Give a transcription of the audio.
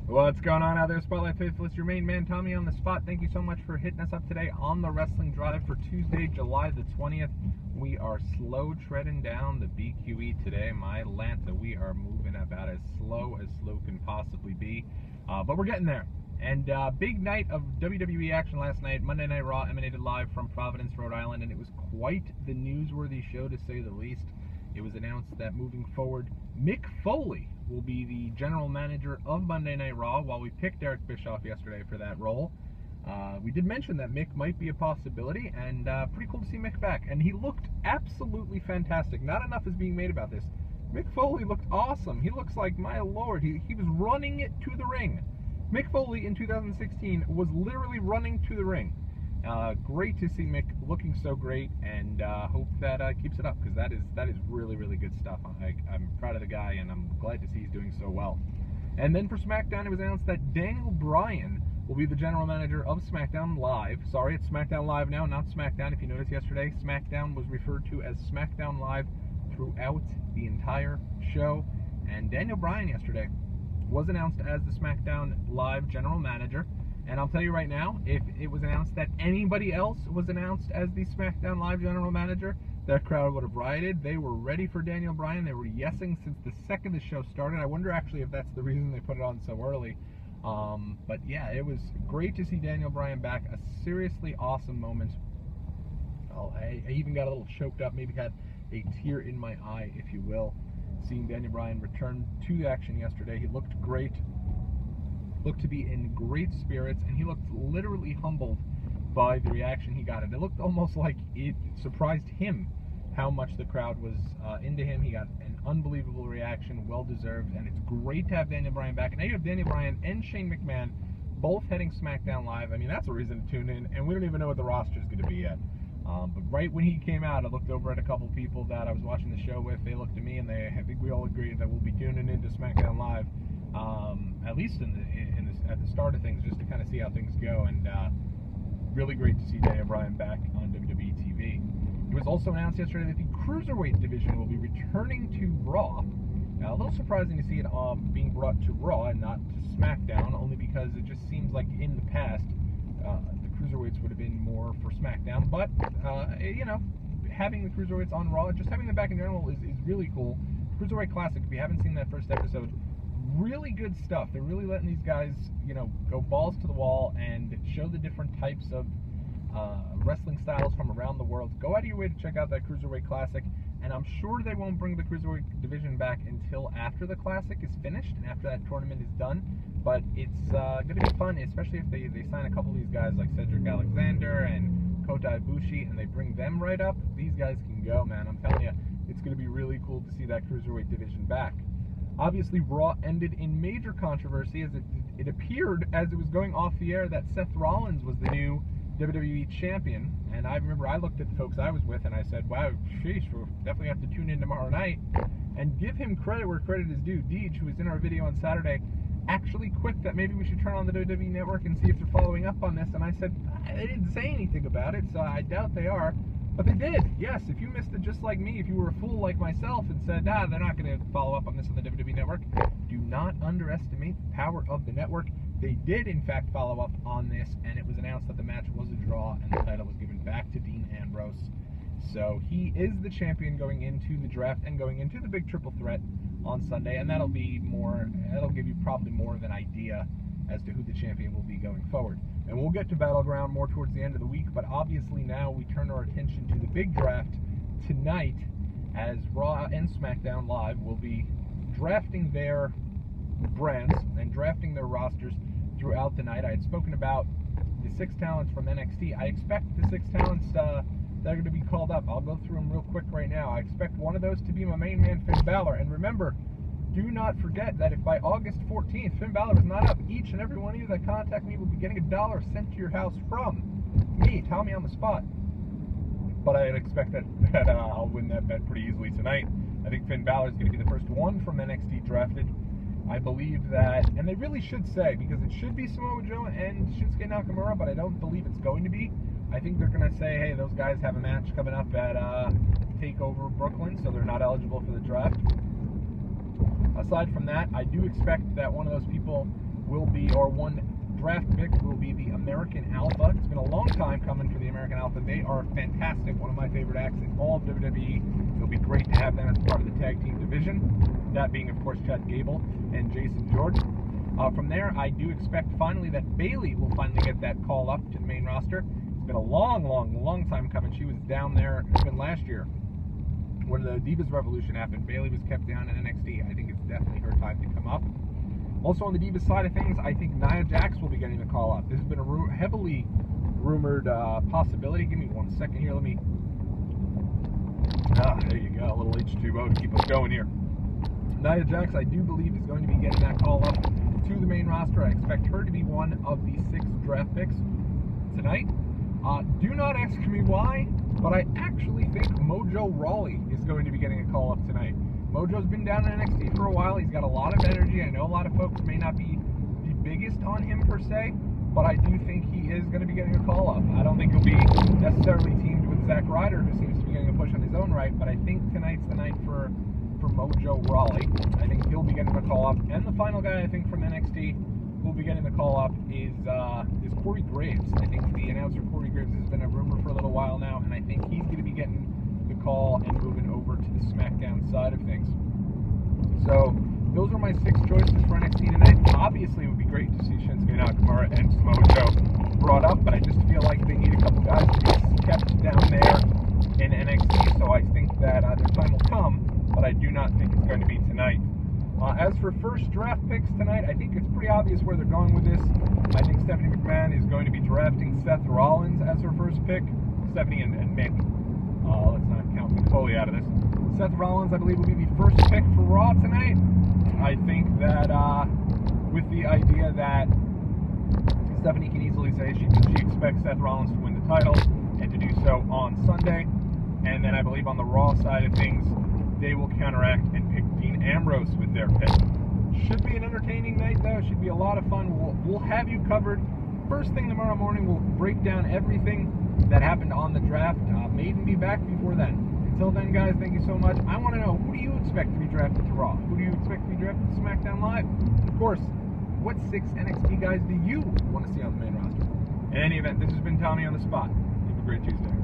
What's going on out there, Spotlight Faithful? It's your main man, Tommy, on the spot. Thank you so much for hitting us up today on the Wrestling Drive for Tuesday, July the 20th. We are slow treading down the BQE today. My Lanta, we are moving about as slow can possibly be. But we're getting there. And big night of WWE action last night. Monday Night Raw emanated live from Providence, Rhode Island, and it was quite the newsworthy show, to say the least. It was announced that moving forward, Mick Foley will be the general manager of Monday Night Raw, while we picked Eric Bischoff yesterday for that role. We did mention that Mick might be a possibility, and pretty cool to see Mick back. And he looked absolutely fantastic. Not enough is being made about this. Mick Foley looked awesome. He looks like, my lord, he was running it to the ring. Mick Foley in 2016 was literally running to the ring. Great to see Mick looking so great, and hope that keeps it up, because that is really, really good stuff. I'm proud of the guy, and I'm glad to see he's doing so well. And then for SmackDown, it was announced that Daniel Bryan will be the general manager of SmackDown Live. Sorry, it's SmackDown Live now, not SmackDown. If you noticed yesterday, SmackDown was referred to as SmackDown Live throughout the entire show. And Daniel Bryan yesterday was announced as the SmackDown Live general manager. And I'll tell you right now, if it was announced that anybody else was announced as the SmackDown Live general manager, that crowd would have rioted. They were ready for Daniel Bryan. They were yesing since the second the show started. I wonder actually if that's the reason they put it on so early. But yeah, it was great to see Daniel Bryan back. A seriously awesome moment. I even got a little choked up, maybe had a tear in my eye, if you will, seeing Daniel Bryan return to the action yesterday. He looked great. Looked to be in great spirits, and he looked literally humbled by the reaction he got. And it looked almost like it surprised him how much the crowd was into him. He got an unbelievable reaction, well-deserved, and it's great to have Daniel Bryan back. And now you have Daniel Bryan and Shane McMahon both heading SmackDown Live. I mean, that's a reason to tune in, and we don't even know what the roster is going to be yet. But right when he came out, I looked over at a couple people that I was watching the show with. They looked at me, and I think we all agreed that we'll be tuning into SmackDown Live, at least at the start of things, just to kind of see how things go. And really great to see Daniel Bryan back on WWE TV. It was also announced yesterday that the Cruiserweight division will be returning to Raw. Now, a little surprising to see it being brought to Raw and not to SmackDown, only because it just seems like in the past the Cruiserweights would have been more for SmackDown. But, you know, having the Cruiserweights on Raw, just having them back in general is really cool. Cruiserweight Classic, if you haven't seen that first episode, really good stuff. They're really letting these guys, you know, go balls to the wall and show the different types of wrestling styles from around the world. Go out of your way to check out that Cruiserweight Classic, and I'm sure they won't bring the Cruiserweight division back until after the Classic is finished and after that tournament is done. But it's going to be fun, especially if they sign a couple of these guys like Cedric Alexander and Kota Ibushi, and they bring them right up. These guys can go, man. I'm telling you, it's going to be really cool to see that Cruiserweight division back. Obviously, Raw ended in major controversy, as it appeared as it was going off the air that Seth Rollins was the new WWE champion. And I remember I looked at the folks I was with and I said, wow, sheesh, we'll definitely have to tune in tomorrow night. And give him credit where credit is due. Deej, who was in our video on Saturday, actually quipped that maybe we should turn on the WWE Network and see if they're following up on this. And I said, they didn't say anything about it, so I doubt they are. But they did, yes. If you missed it just like me, if you were a fool like myself and said, nah, they're not going to follow up on this on the WWE Network, do not underestimate the power of the network. They did, in fact, follow up on this, and it was announced that the match was a draw, and the title was given back to Dean Ambrose. So he is the champion going into the draft and going into the big triple threat on Sunday, and that'll give you probably more of an idea as to who the champion will be going forward. And we'll get to Battleground more towards the end of the week, but obviously now we turn our attention to the big draft tonight, as Raw and SmackDown Live will be drafting their brands and drafting their rosters throughout the night. I had spoken about the 6 talents from NXT. I expect the 6 talents that are going to be called up. I'll go through them real quick right now. I expect one of those to be my main man, Finn Balor. And remember, do not forget that if by August 14th Finn Balor is not up, each and every one of you that contact me will be getting $1 sent to your house from me, Tommy on the spot. But I expect that I'll win that bet pretty easily tonight. I think Finn Balor is going to be the first one from NXT drafted. I believe that, and they really should say, because it should be Samoa Joe and Shinsuke Nakamura, but I don't believe it's going to be. I think they're going to say, hey, those guys have a match coming up at TakeOver Brooklyn, so they're not eligible for the draft. Aside from that, I do expect that one of those people will be, or one draft pick will be the American Alpha. It's been a long time coming for the American Alpha. They are fantastic, one of my favorite acts in all of WWE. It'll be great to have them as part of the tag team division. That being, of course, Chad Gable and Jason George. From there, I do expect finally that Bayley will finally get that call up to the main roster. It's been a long time coming. She was down there even last year when the Divas Revolution happened. Bayley was kept down in NXT. I think it's definitely her time to come up. Also on the Divas side of things, I think Nia Jax will be getting the call up. This has been a heavily rumored possibility. Give me 1 second here. Let me... there you go. A little H2O to keep us going here. Nia Jax, I do believe, is going to be getting that call up to the main roster. I expect her to be one of the 6 draft picks tonight. Do not ask me why, but I actually think Mojo Rawley is going to be getting a call up tonight. Mojo's been down in NXT for a while. He's got a lot of energy. I know a lot of folks may not be the biggest on him per se, but I do think he is going to be getting a call up. I don't think he'll be necessarily teamed with Zack Ryder, who seems to be getting a push on his own right, but I think tonight's the night for Mojo Rawley. I think he'll be getting the call up. And the final guy, I think, from NXT who will be getting the call up is Corey Graves. I think the announcer Corey Graves has been a rumor for a little while now, and I think he's going to be getting the call and moving over to the SmackDown side of things. So those are my 6 choices for NXT tonight. Obviously, it would be great to see Shinsuke Nakamura and Samoa Joe brought up, but I just feel like they need a couple guys to be kept down there in NXT, so I think that their time will come, but I do not think it's going to be tonight. As for first draft picks tonight, I think it's pretty obvious where they're going with this. I think Stephanie McMahon is going to be drafting Seth Rollins as her first pick. Stephanie and Mick. Let's not count Mick Foley out of this. Seth Rollins, I believe, will be the first pick for Raw tonight. I think that with the idea that Stephanie can easily say she expects Seth Rollins to win the title and to do so on Sunday. And then I believe on the Raw side of things, they will counteract and pick Dean Ambrose with their pick. Should be an entertaining night, though. Should be a lot of fun. We'll have you covered. First thing tomorrow morning, we'll break down everything that happened on the draft. May even be back before then. Until then, guys, thank you so much. I want to know, who do you expect to be drafted to Raw? Who do you expect to be drafted to SmackDown Live? Of course, what 6 NXT guys do you want to see on the main roster? In any event, this has been Tommy on the Spot. Have a great Tuesday.